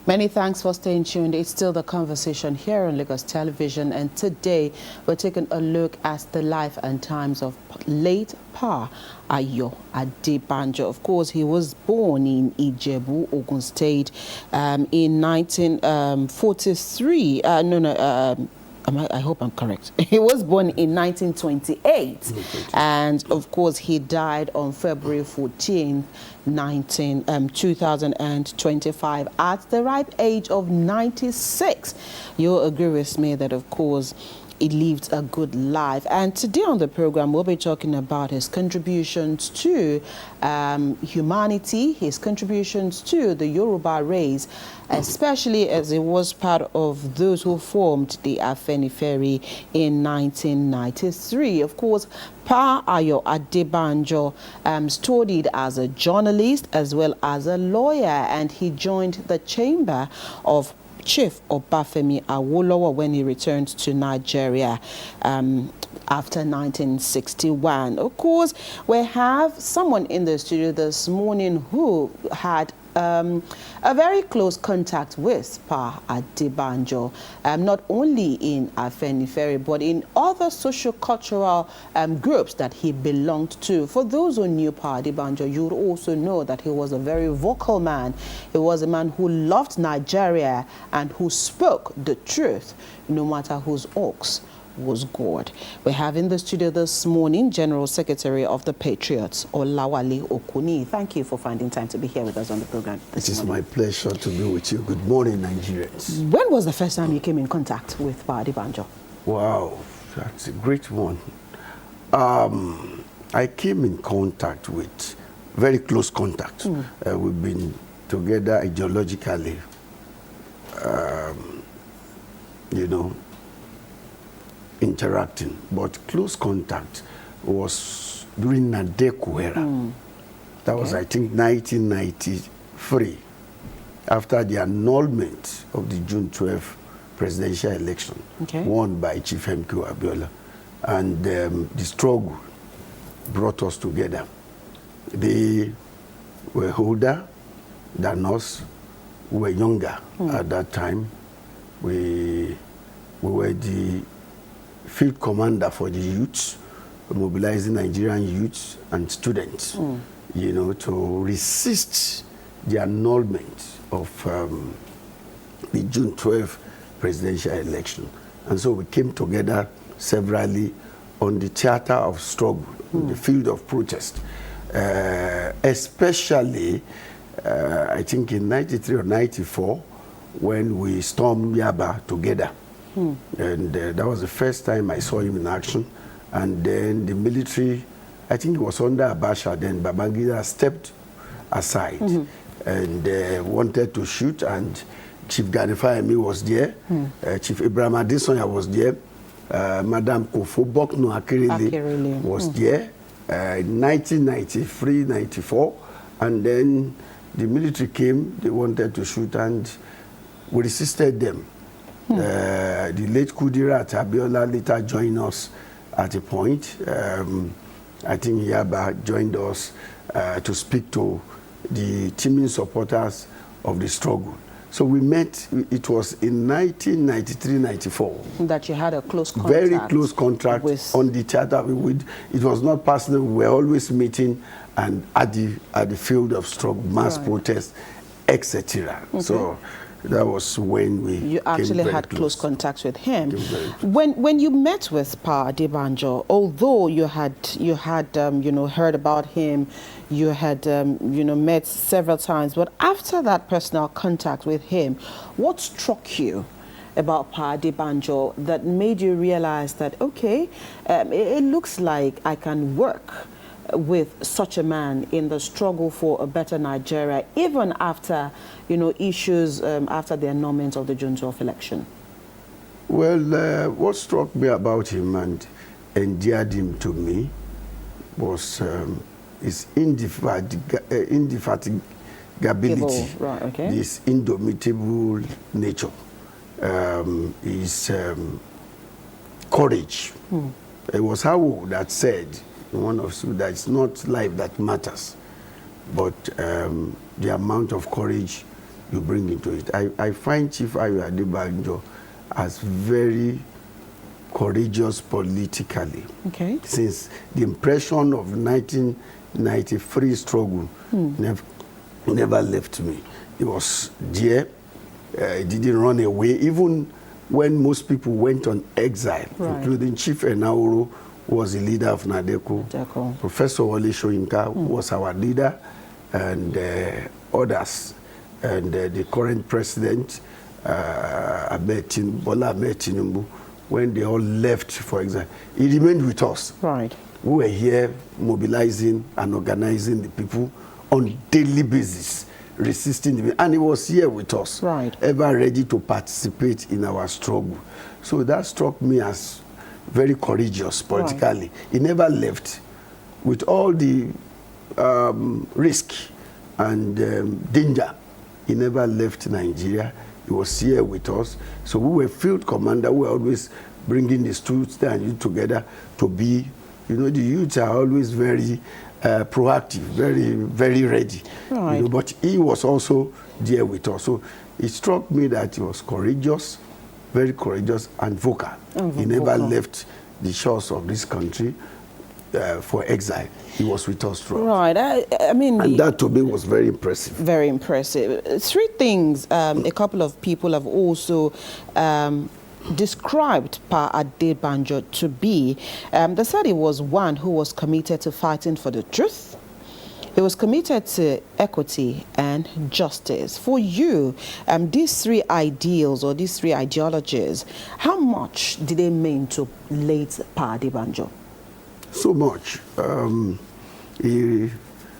Many thanks for staying tuned. It's still the conversation here on Lagos Television, and today we're taking a look at the life and times of late Pa Adebanjo. Of course, he was born in Ijebu, Ogun State, in 1943. I hope I'm correct. He was born in 1928, and of course he died on February 14th, 2025 at the ripe age of 96. You'll agree with me that, of course, he lived a good life. And today on the program, we'll be talking about his contributions to humanity, his contributions to the Yoruba race, especially as he was part of those who formed the Afenifere in 1993. Of course, Pa Adebanjo studied as a journalist as well as a lawyer, and he joined the Chamber of Chief Obafemi Awolowo when he returned to Nigeria after 1961. Of course, we have someone in the studio this morning who had a very close contact with Pa Adebanjo, not only in Afenifere but in other socio-cultural groups that he belonged to. For those who knew Pa Adebanjo, you would also know that he was a very vocal man. He was a man who loved Nigeria and who spoke the truth, no matter whose ox was God. We have in the studio this morning General Secretary of the Patriots, Olawale Okuniyi. Thank you for finding time to be here with us on the program this morning. It is my pleasure to be with you. Good morning, Nigerians. When was the first time you came in contact with Pa Adebanjo? Wow, that's a great one. I came in contact with, very close contact. We've been together ideologically, interacting, but close contact was during Nadeku era. That was, I think, 1993, after the annulment of the June 12th presidential election, won by Chief M.K. Abiola. And the struggle brought us together. They were older than us. We were younger at that time. We were the field commander for the youths, mobilizing Nigerian youths and students, to resist the annulment of the June 12th presidential election. And so we came together severally on the theater of struggle, the field of protest, especially, I think in 93 or 94, when we stormed Yaba together. And that was the first time I saw him in action. And then the military, I think it was under Abacha, then Babangida stepped aside and wanted to shoot, and Chief Ganifayemi was there, Chief Ibrahim Adesonya was there, Madam Kofo Bokno Akirili was there in 1993-94, and then the military came, they wanted to shoot, and we resisted them. The late Kudirat Abiola later joined us at a point. I think Yaba joined us to speak to the teaming supporters of the struggle. So we met, it was in 1993-94. That you had a close contact. Very close contact on the theater. It was not personal, we were always meeting and at the field of struggle, mass protest, etc. So that was when we actually had close contact with him. When you met with Pa Adebanjo, although you had heard about him, you had met several times, but after that personal contact with him, what struck you about Pa Adebanjo that made you realize that, okay, it looks like I can work with such a man in the struggle for a better Nigeria, even after, issues after the annulment of the June 12 election? Well, what struck me about him and endeared him to me was his indefatigability, his indomitable nature, his courage. It was Howard that said, one of you, that it's not life that matters, but the amount of courage you bring into it. I find Chief Ayo Adebanjo as very courageous politically. Okay. Since the impression of 1993 struggle never left me. He was there. He didn't run away. Even when most people went on exile, including Chief Enauro, who was the leader of NADECO. Professor Wole Soyinka was our leader, and others. And the current president, Bola Ahmed Tinubu, when they all left for exile, he remained with us. Right. We were here mobilizing and organizing the people on daily basis, resisting the, and he was here with us, ever ready to participate in our struggle. So that struck me as very courageous politically. He never left. With all the risk and danger, he never left Nigeria. He was here with us. So we were field commander. We were always bringing the students and together to be, you know, the youths are always very proactive, very ready. Right. You know, but he was also there with us. So it struck me that he was courageous, very courageous and vocal. He never left the shores of this country for exile. He was with us throughout. Right. I mean, and that to me was very impressive. Very impressive. Three things a couple of people have also described Pa Adebanjo to be. They said he was one who was committed to fighting for the truth. He was committed to equity and justice. For you, these three ideals or these three ideologies, how much did they mean to late Pa Adebanjo? So much. He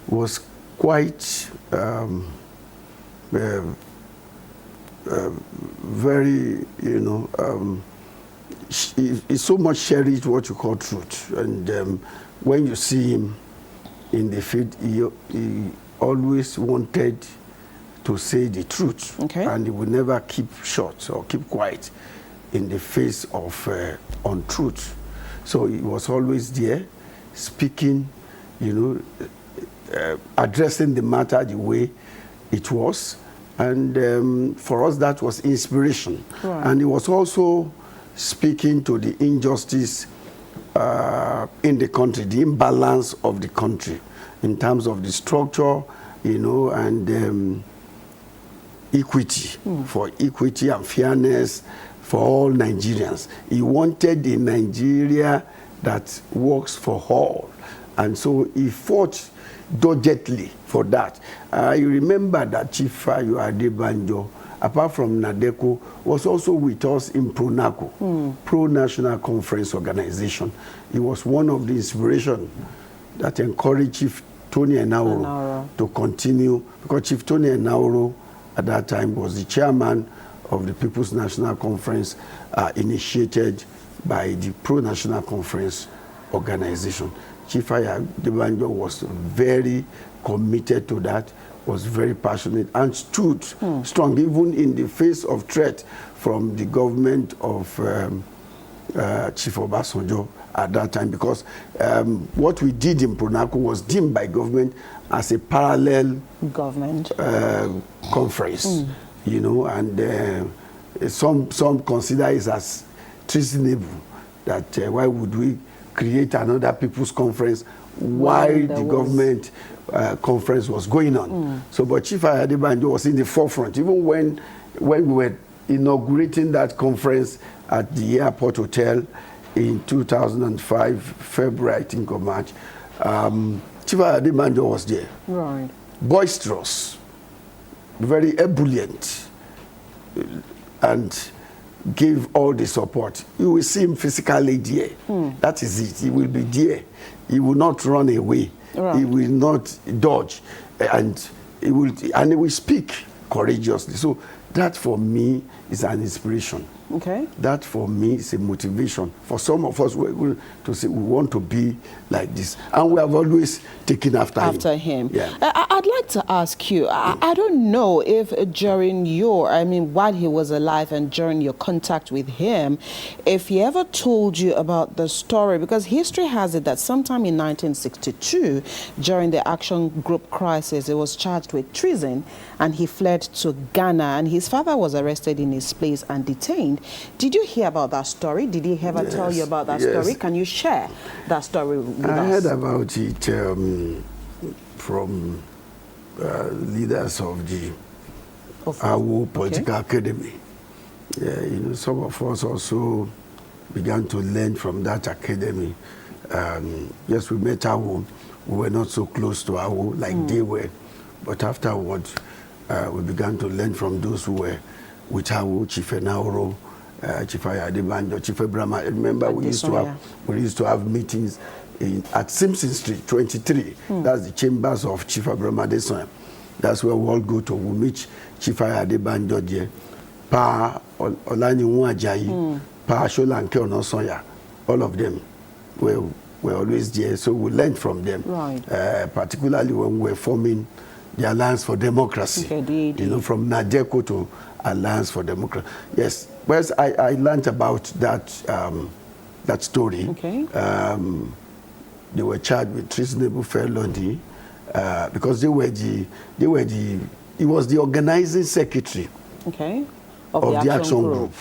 was quite very, you know, he so much cherished what you call truth. And when you see him in the field, he always wanted to say the truth. Okay. And he would never keep short or keep quiet in the face of untruth. So he was always there, speaking, you know, addressing the matter the way it was. And for us, that was inspiration. Right. And he was also speaking to the injustice in the country, the imbalance of the country in terms of the structure, you know, and equity, for equity and fairness for all Nigerians. He wanted a Nigeria that works for all. And so he fought doggedly for that. I remember that Chief Ayo Adebanjo, apart from NADECO, was also with us in PRONACO, Pro-National Conference Organization. He was one of the inspiration that encouraged Chief Tony Enauro to continue, because Chief Tony Enauro at that time was the chairman of the People's National Conference, initiated by the Pro-National Conference Organization. Chief Ayo Adebanjo was very committed to that, was very passionate, and stood strong, even in the face of threat from the government of Chief Obasanjo at that time, because what we did in PRONACO was deemed by government as a parallel government conference, you know, and some consider it as treasonable, that why would we create another people's conference while the government conference was going on. So, but Chief Ayo Adebanjo was in the forefront, even when we were inaugurating that conference at the Airport Hotel in 2005, February, I think, or March. Chief Ayo Adebanjo was there. Right. Boisterous, very ebullient, and gave all the support. You will see him physically there. That is it. He will be there. He will not run away. Right. He will not dodge, and he will speak courageously. So that for me is an inspiration. Okay. That for me is a motivation. For some of us, we're going to say we want to be like this. And we have always taken after him. Yeah. I'd like to ask you, I don't know if during while he was alive and during your contact with him, if he ever told you about the story, because history has it that sometime in 1962, during the Action Group crisis, he was charged with treason and he fled to Ghana, and his father was arrested in his place and detained. Did you hear about that story? Did he ever tell you about that story? Can you share that story with us? I heard about it from leaders of the Awo Political Academy. Yeah, some of us also began to learn from that academy. Yes, we met Awo. We were not so close to Awo like they were. But afterwards, we began to learn from those who were with Awo, Chief Enauro, Chief Adebanjo, Chief Brahma. Remember, we used to have meetings at Simpson Street, 23. That's the chambers of Chief Brahma Adesoya. That's where we all go to. We meet Chief Adebanjo there, Pa Olani Ajayi, Pa Sholanke Onosoya. All of them were always there, so we learned from them. Right. Particularly when we were forming the Alliance for Democracy. Okay, from Nadeco to Alliance for Democracy. Yes, well, I learned about that that story. Okay. They were charged with treasonable felony because he was the organizing secretary. Okay. Of the action group.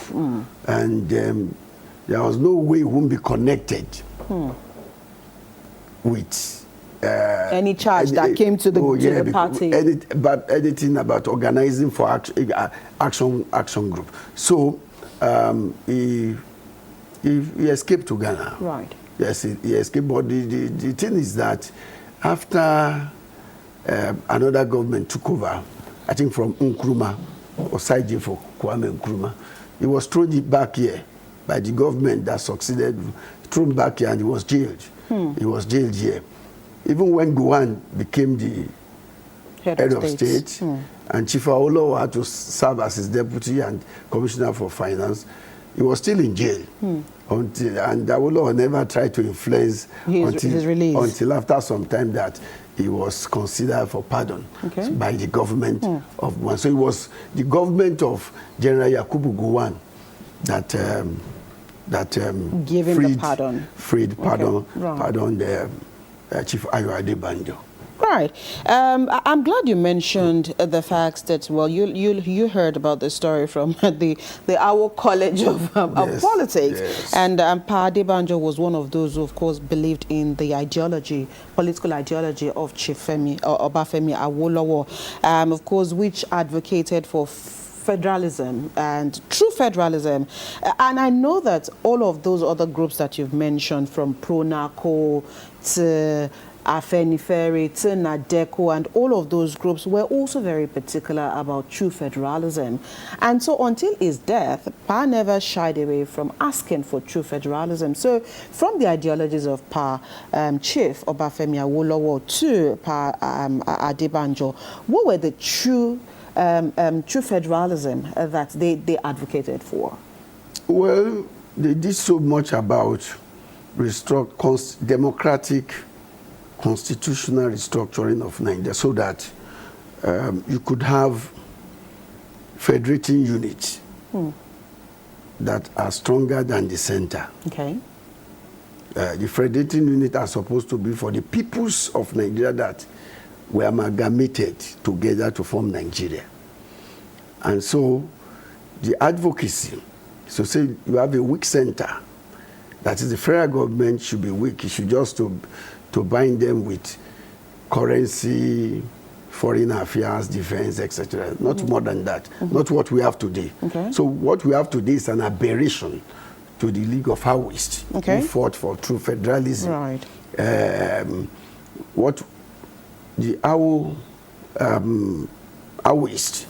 And there was no way he wouldn't be connected with any charge that came to the party. But anything about organizing for action group. So he escaped to Ghana. Right. Yes, he escaped. But the thing is that after another government took over, I think from Nkrumah, or Saiji for Kwame Nkrumah, he was thrown back here by the government that succeeded, thrown back here, and he was jailed. He was jailed here. Even when Gowon became the head of state, and Chief Olawale had to serve as his deputy and commissioner for finance, he was still in jail. And Olawale never tried to influence his release until after some time that he was considered for pardon by the government of Gowon. So it was the government of General Yakubu Gowon that gave him the pardon. Pardon the Chief Adebanjo. Right. I'm glad you mentioned the fact that, well, you heard about the story from the Awo College of Politics. Yes. And Pa Adebanjo was one of those who, of course, believed in the ideology, political ideology of Chief Obafemi Awolowo, of course, which advocated for federalism and true federalism. And I know that all of those other groups that you've mentioned, from Pro-NACO to Afenifere to Nadeco, and all of those groups were also very particular about true federalism. And so until his death, Pa never shied away from asking for true federalism. So from the ideologies of Pa Chief Obafemi Awolowo to Pa Adebanjo, what were the true federalism that they advocated for? Well, they did so much about democratic constitutional restructuring of Nigeria, so that you could have federating units that are stronger than the center. Okay. The federating units are supposed to be for the peoples of Nigeria that were amalgamated together to form Nigeria. And so the advocacy, so say you have a weak center, that is, the federal government should be weak. It should just to bind them with currency, foreign affairs, defense, etc. Not more than that. Not what we have today. Okay. So what we have today is an aberration to the League of Awoists, who fought for true federalism. Right. What the Awoists,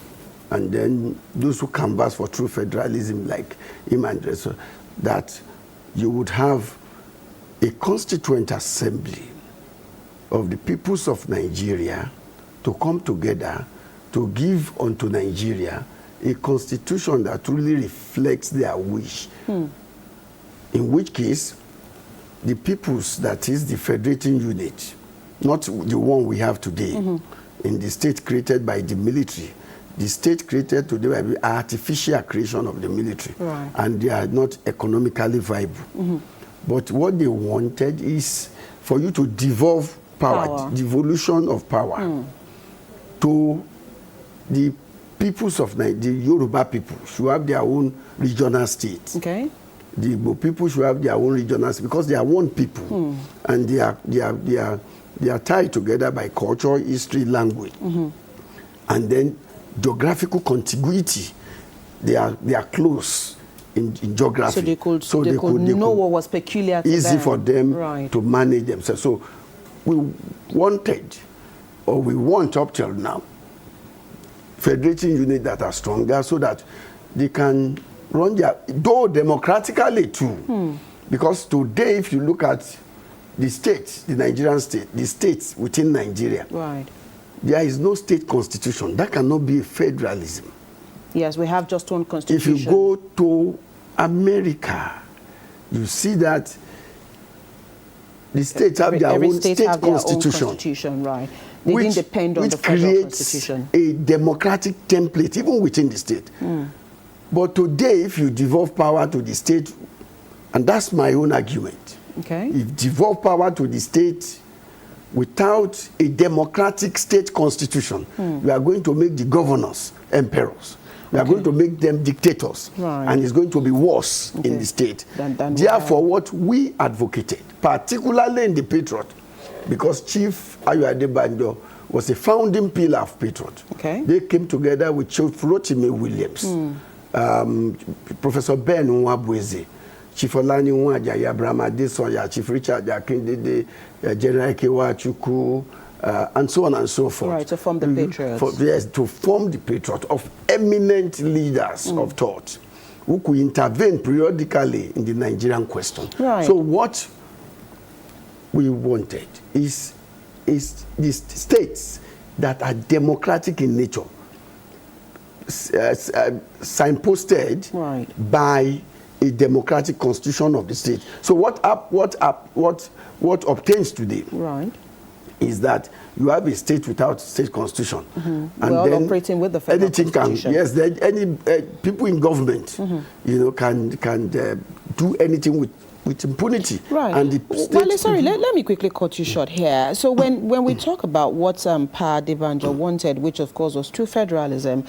and then those who canvass for true federalism, like him and Dresser, that you would have a constituent assembly of the peoples of Nigeria to come together to give unto Nigeria a constitution that truly reflects their wish. In which case, the peoples, that is the federating unit, not the one we have today, in the state created by the military. The state created today by the artificial creation of the military, and they are not economically viable. But what they wanted is for you to devolve power. Devolution of power to the peoples of Nigeria. The Yoruba people should have their own regional states. Okay. The Igbo people should have their own regional states because they are one people, and they are tied together by culture, history, language, and then geographical contiguity. They are close in geography. So they could know what was peculiar to them. Easy for them to manage themselves. So we wanted, or we want up till now, federating units that are stronger so that they can run their, though democratically too. Because today, if you look at the states, the Nigerian state, the states within Nigeria, there is no state constitution. That cannot be federalism. Yes, we have just one constitution. If you go to America, you see that the states have their own state constitution. They didn't depend on the federal constitution. Which creates a democratic template, even within the state. But today, if you devolve power to the state, and that's my own argument, if you devolve power to the state without a democratic state constitution, you are going to make the governors emperors. We are going to make them dictators, and it's going to be worse in the state. Therefore, what we advocated, particularly in the Patriots, because Chief Adebanjo was a founding pillar of Patriots. They came together with Chief Rotimi Williams, Professor Ben Nwabweze, Chief Olani Nwajaya, Brahma Desoya, Chief Richard Akindede, General Kewa Chukwu, and so on and so forth. To form the Patriots. To form the Patriots of eminent leaders of thought who could intervene periodically in the Nigerian question. So what we wanted is the states that are democratic in nature, signposted by a democratic constitution of the state. So what obtains today is that you have a state without state constitution, and then operating with the federal constitution. Yes, any people in government, can do anything with impunity. And the sorry, let me quickly cut you short here. So when we talk about what Pa Adebanjo wanted, which of course was true federalism,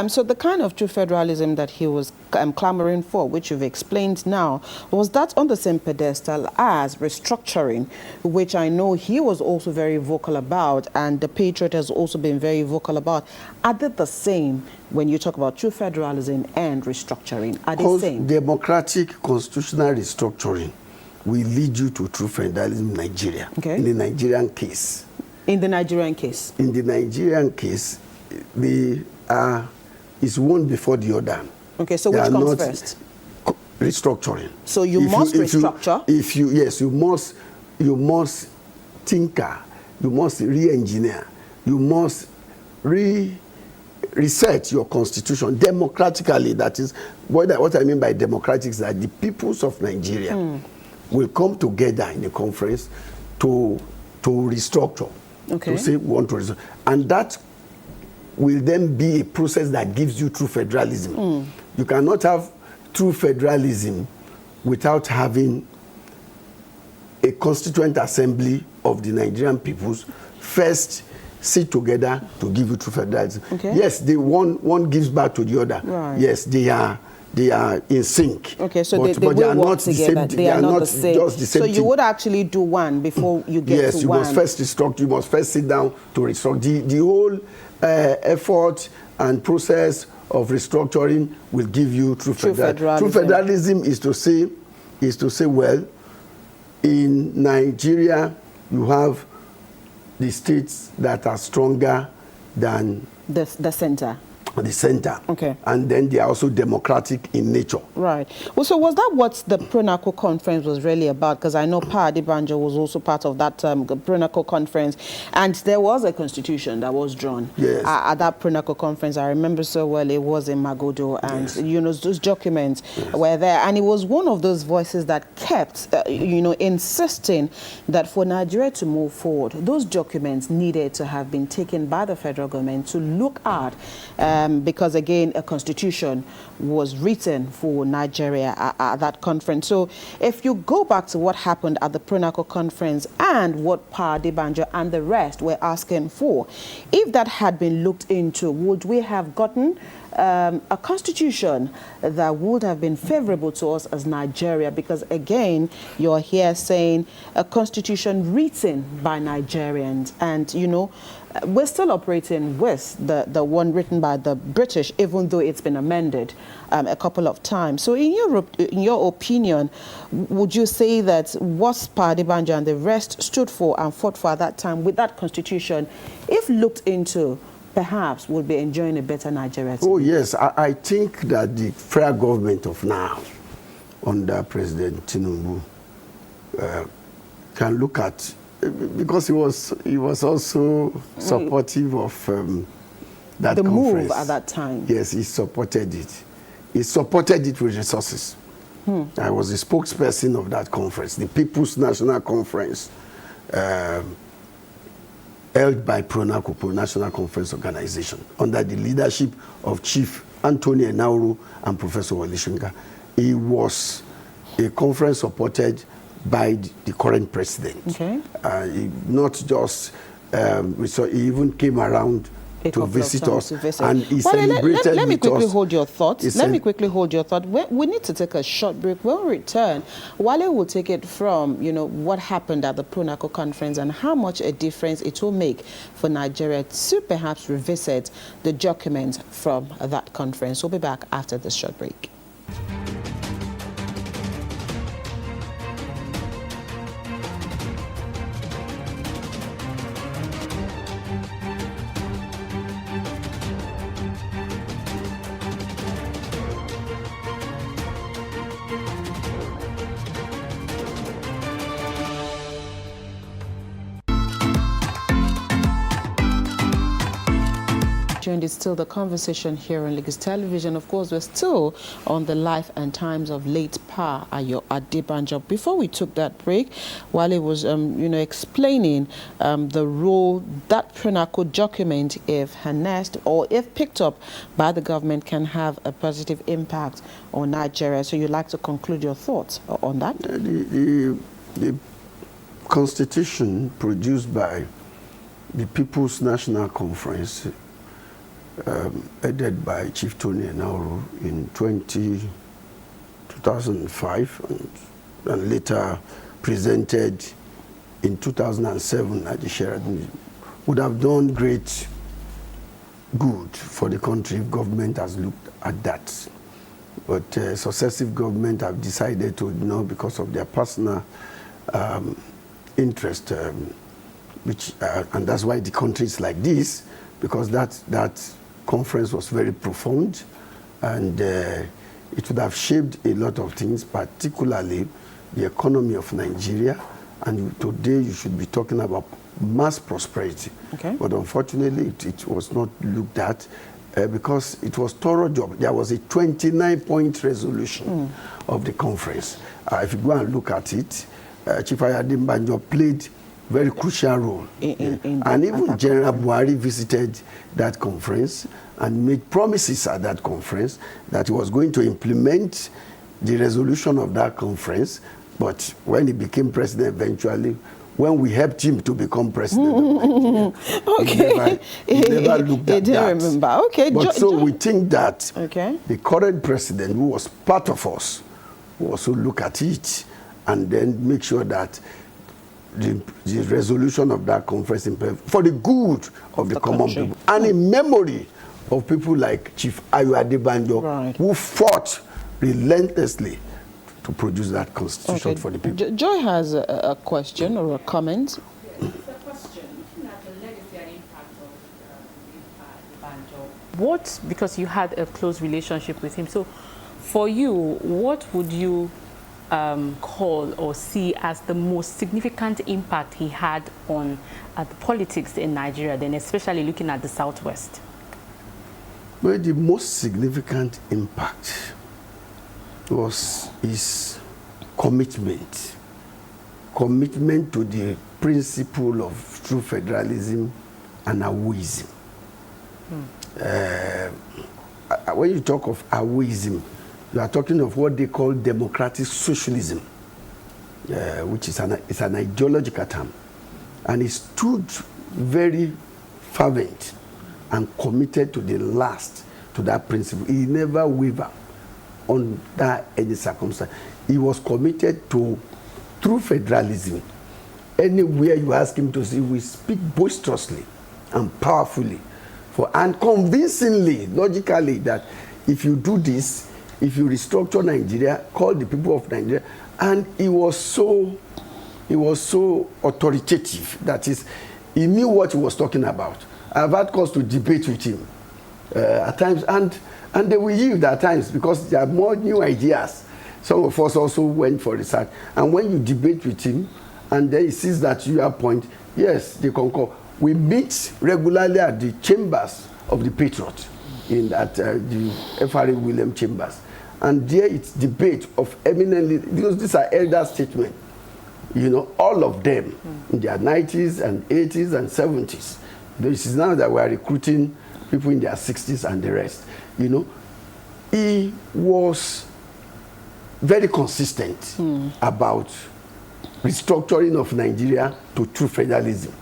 so the kind of true federalism that he was clamoring for, which you've explained now, was that on the same pedestal as restructuring, which I know he was also very vocal about, and the Patriot has also been very vocal about. Are they the same when you talk about true federalism and restructuring? Are they the same? Democratic constitutional restructuring will lead you to true federalism in Nigeria. In the Nigerian case. In the Nigerian case? In the Nigerian case, is one before the other. So which comes first? Restructuring. So you must restructure? You must tinker, you must re-engineer, you must reset your constitution democratically. That is what I mean by democratic is that the peoples of Nigeria will come together in a conference to restructure. To say we want to restructure. And that will then be a process that gives you true federalism. You cannot have true federalism without having a constituent assembly of the Nigerian peoples first sit together to give you true federalism. Yes, one gives back to the other. Yes, they are in sync. So they will work together. They are not the same. Just the same. So you would actually do one before you get to one. Yes, you must first restructure. You must first sit down to restructure. The whole effort and process of restructuring will give you true federalism. True federalism is to say, well, in Nigeria, you have the states that are stronger than the center. the center. Okay. And then they are also democratic in nature. Right. Well, so was that what the PRONACO conference was really about? Because I know Adebanjo was also part of that PRONACO conference, and there was a constitution that was drawn. Yes. At that PRONACO conference. I remember so well. It was in Magodo, and Yes. you know, those documents were there, and it was one of those voices that kept, you know, insisting that for Nigeria to move forward, those documents needed to have been taken by the federal government to look at. Because again, a constitution was written for Nigeria at that conference. So if you go back to what happened at the PRONACO conference and what Adebanjo and the rest were asking for, if that had been looked into, would we have gotten a constitution that would have been favorable to us as Nigeria? Because again, you're here saying a constitution written by Nigerians, and you know, we're still operating with the one written by the British, even though it's been amended a couple of times. So in your opinion, would you say that what Adebanjo and the rest stood for and fought for at that time with that constitution, if looked into, perhaps would be enjoying a better Nigeria today? Oh, yes. I think that the federal government of now, under President Tinubu, can look at, because he was also supportive of that the conference. move at that time. Yes, he supported it. He supported it with resources. I was the spokesperson of that conference, the People's National Conference, held by PRONACO, National Conference Organization, under the leadership of Chief Anthony Enauru and Professor Walishinga. It was a conference supported by the current president. Okay. Not just, so he even came around to visit us, and he celebrated let me with quickly us. hold your thoughts. Let me quickly hold your thought. We need to take a short break. When we return, Wale will take it from, you know, what happened at the PRONACO conference and how much a difference it will make for Nigeria to perhaps revisit the documents from that conference. We'll be back after this short break. It's still the conversation here on Lagos Television. Of course, we're still on the life and times of late Pa Adebanjo. Before we took that break, Wale was, you know, explaining the role that PRONACO document, if harnessed or if picked up by the government, can have a positive impact on Nigeria. So you'd like to conclude your thoughts on that? The constitution produced by the People's National Conference, headed by Chief Tony Enauru in 2005 and later presented in 2007 at the Sheraton, would have done great good for the country if government has looked at that. But successive government have decided to ignore because of their personal interest, and that's why the country is like this, because that conference was very profound, and it would have shaped a lot of things, particularly the economy of Nigeria. And today you should be talking about mass prosperity. Okay. But unfortunately, it was not looked at because it was thorough job. There was a 29-point resolution of the conference. If you go and look at it, Chief Adebanjo played very crucial role. And even General Buhari visited that conference and made promises at that conference that he was going to implement the resolution of that conference. But when he became president eventually, when we helped him to become president of Nigeria, he never looked at that. Remember. Okay. But so we think that the current president, who was part of us, will also look at it and then make sure that the resolution of that conference for the good of the common people, and in memory of people like Chief Adebanjo, who fought relentlessly to produce that constitution for the people. Joy has a question or a comment. Yes, it's a question. Looking at the legacy and impact of Adebanjo, because you had a close relationship with him, so for you, what would you call or see as the most significant impact he had on the politics in Nigeria, then especially looking at the Southwest? Well, the most significant impact was his commitment to the principle of true federalism and Awoism. When you talk of Awoism, you are talking of what they call democratic socialism, which is an ideological term. And he stood very fervent and committed to the last to that principle. He never wavered under any circumstance. He was committed to true federalism. Anywhere you ask him to see, we speak boisterously and powerfully and convincingly, logically, that if you do this, if you restructure Nigeria, call the people of Nigeria. And he was so authoritative. That is, he knew what he was talking about. I've had cause to debate with him at times, and they will yield at times because there are more new ideas. Some of us also went for research. And when you debate with him, and then he sees that you have point, yes, they concur. We meet regularly at the chambers of the Patriots, at the FRA William Chambers. And there it's debate of eminently, because these are elder statesmen, all of them in their 90s and 80s and 70s. This is now that we are recruiting people in their 60s and the rest. He was very consistent about restructuring of Nigeria to true federalism.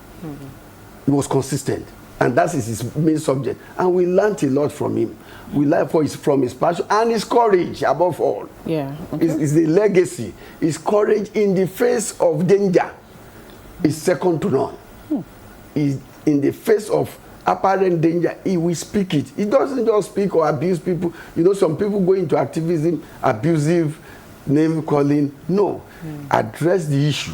He was consistent, and that is his main subject. And we learned a lot from him. We learned from his passion and his courage, above all. Yeah, okay. It's the legacy. His courage in the face of danger is second to none. In the face of apparent danger, he will speak it. He doesn't just speak or abuse people. Some people go into activism, abusive, name calling. No, address the issue.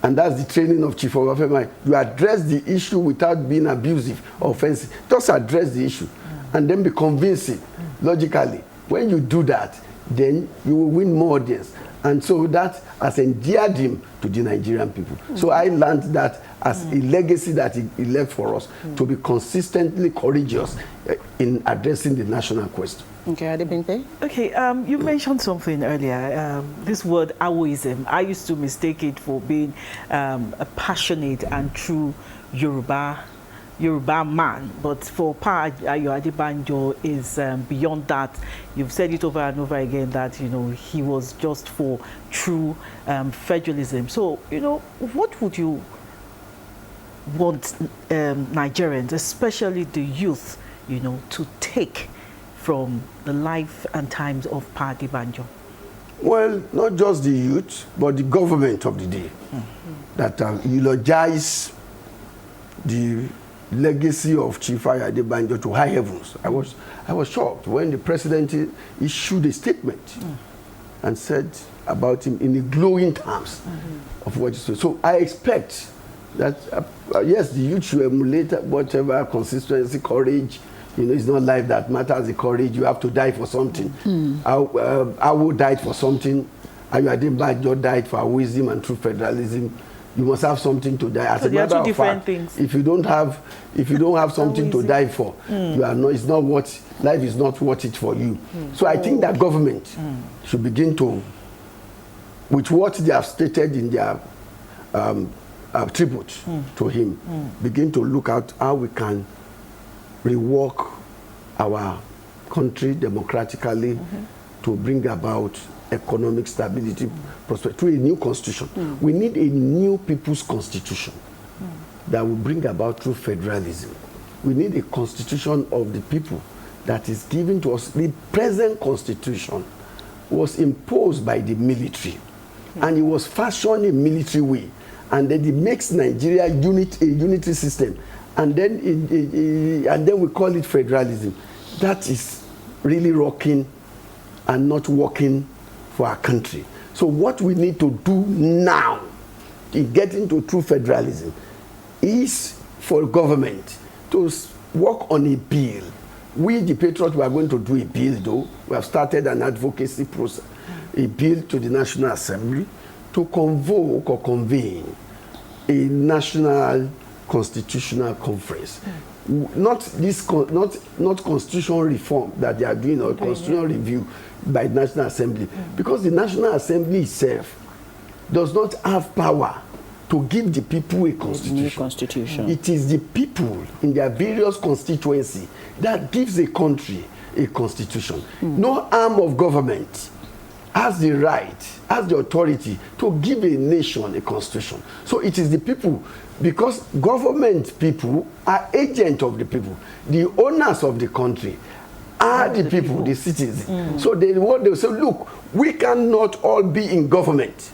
And that's the training of Chief Obafemi. You address the issue without being abusive or offensive. Just address the issue and then be convincing logically. When you do that, then you will win more audience. And so that has endeared him to the Nigerian people. So I learned that as a legacy that he left for us, to be consistently courageous in addressing the national question. Okay, Adebanjo. Okay, you mentioned something earlier, this word Awoism. I used to mistake it for being a passionate and true Yoruba man, but for Adebanjo is beyond that. You've said it over and over again that he was just for true federalism. So what would you want Nigerians, especially the youth, to take from the life and times of Adebanjo? Well, not just the youth, but the government of the day that eulogize the legacy of Chief Adebanjo to high heavens. I was shocked when the president issued a statement and said about him in the glowing terms of what he said. So I expect that yes, the youth should emulate whatever consistency, courage. It's not life that matters, the courage. You have to die for something. Awo died for something. Adebanjo died for wisdom and true federalism. You must have something to die. As a matter of fact, if you don't have something to die for, you are not. It's not what life is not worth it for you. So I think that government should begin to, with what they have stated in their tribute to him, begin to look at how we can rework our country democratically to bring about economic stability, prosperity, through a new constitution. We need a new people's constitution that will bring about true federalism. We need a constitution of the people that is given to us. The present constitution was imposed by the military, and it was fashioned in a military way, and then it makes Nigeria a unitary system, and then we call it federalism. That is really rocking and not working for our country. So what we need to do now in getting to true federalism is for government to work on a bill We, the Patriots, we are going to do a bill, though. We have started an advocacy process, a bill to the National Assembly to convoke or convene a national constitutional conference. Not this, not constitutional reform that they are doing, or constitutional review by the National Assembly, because the National Assembly itself does not have power to give the people a constitution. New constitution. It is the people in their various constituency that gives a country a constitution. No arm of government has the right, has the authority to give a nation a constitution. So it is the people, because government people are agents of the people. The owners of the country are the people, the citizens. So they will say, look, we cannot all be in government,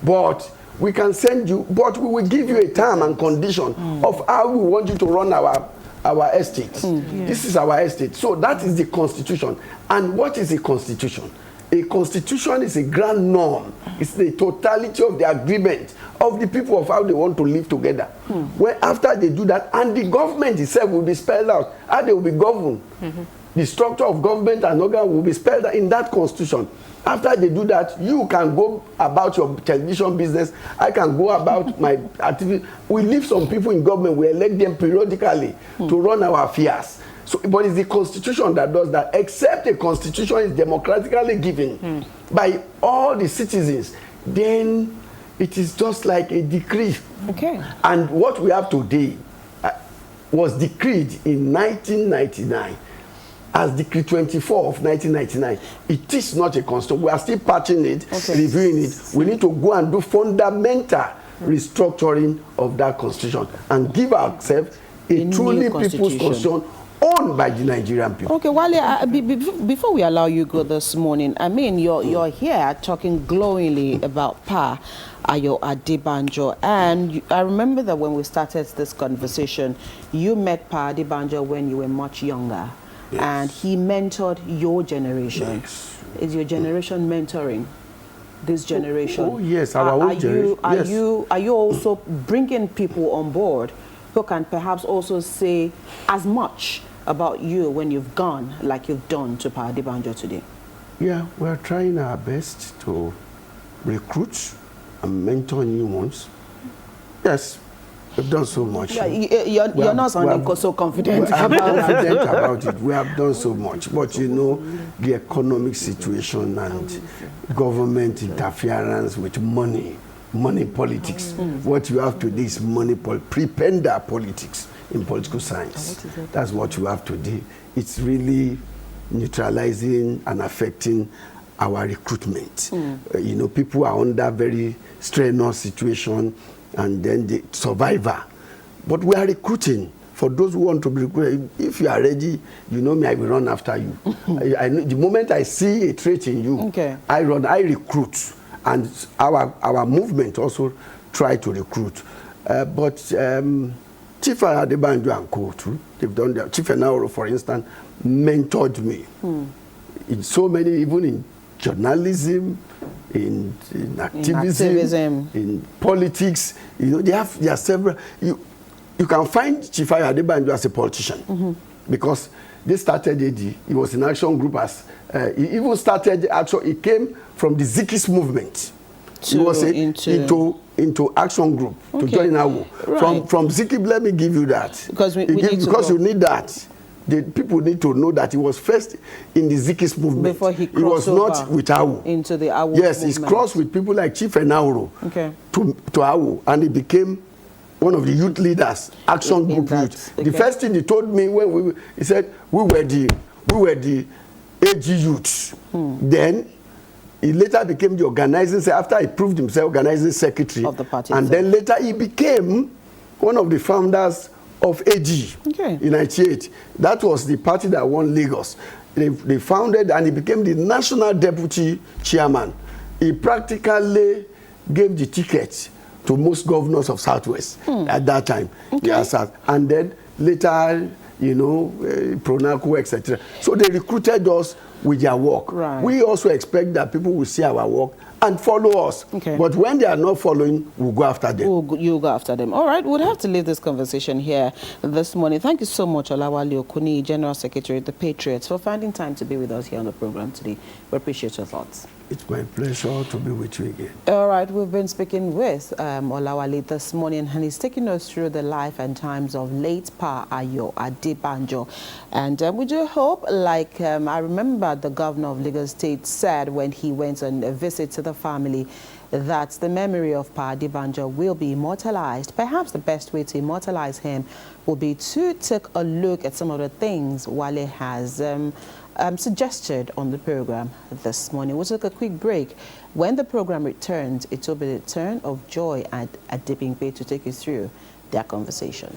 but we can send you, but we will give you a term and condition of how we want you to run our estate. This is our estate. So that is the constitution. And what is a constitution? A constitution is a grand norm. It's the totality of the agreement of the people of how they want to live together. When after they do that, and the government itself will be spelled out, how they will be governed. The structure of government and organ will be spelled out in that constitution. After they do that, you can go about your television business. I can go about my activity. We leave some people in government. We elect them periodically to run our affairs. So, but it's the constitution that does that. Except the constitution is democratically given by all the citizens, then it is just like a decree. Okay. And what we have today was decreed in 1999. As Decree 24 of 1999, it is not a constitution. We are still patching it, reviewing it. We need to go and do fundamental restructuring of that constitution and give ourselves a truly people's constitution owned by the Nigerian people. Okay, Wale, before we allow you go this morning, I mean, you're here talking glowingly about Pa Adebanjo, and I remember that when we started this conversation, you met Pa Adebanjo when you were much younger. Yes. And he mentored your generation. Yes. Is your generation mentoring this generation? Oh yes, our own generation. Are you also bringing people on board who can perhaps also say as much about you when you've gone like you've done to Pa Adebanjo today? Yeah, we're trying our best to recruit and mentor new ones. Yes. We've done so much. Yeah, you're not sounding so confident about it. We have done so much. But you know, the economic situation and government interference with money politics. What you have to do is prepender politics in political science. That's what you have to do. It's really neutralizing and affecting our recruitment. You know, people are under very strenuous situation, and then the survivor. But we are recruiting for those who want to be recruited. If you are ready, you know me, I will run after you. I know, the moment I see a trait in you, I recruit. And our movement also try to recruit. But Chief Adebanjo and co too, they've done that. Chief Enaoro, for instance, mentored me in so many, even in journalism, in activism, in politics. You know, there are several. You can find Chief Adebanjo as a politician because they started AD. He was in action group as he even started action. He came from the Zikis movement. He was into action group to join AWO. Right. From Zikis, let me give you that because you need that. The people need to know that he was first in the Zikis movement. Before he was not with AWO. Into the AWO Yes, movement. He's crossed with people like Chief Enauro to AWO, and he became one of the youth leaders, action group youth. The first thing he told me when he said we were the AG youths. Then he later became the organizing, after he proved himself organizing secretary of the party. And then later he became one of the founders of AG in 98. That was the party that won Lagos. They founded, and he became the national deputy chairman. He practically gave the ticket to most governors of Southwest at that time. And then later, you know, Pronaco, etc. So they recruited us with their work. Right. We also expect that people will see our work and follow us. Okay. But when they are not following, we'll go after them. You'll go after them. All right, we'll have to leave this conversation here this morning. Thank you so much, Olawale Okuniyi, General Secretary of the Patriots, for finding time to be with us here on the program today. We appreciate your thoughts. It's my pleasure to be with you again. All right, we've been speaking with Olawale this morning, and he's taking us through the life and times of late Pa Adebanjo. And we do hope, like I remember the governor of Lagos State said when he went on a visit to the family, that the memory of Pa Adebanjo will be immortalized. Perhaps the best way to immortalize him will be to take a look at some of the things Wale has suggested on the program this morning. We'll take a quick break. When the program returns, it will be the turn of Joy and Adebanjo to take you through their conversation.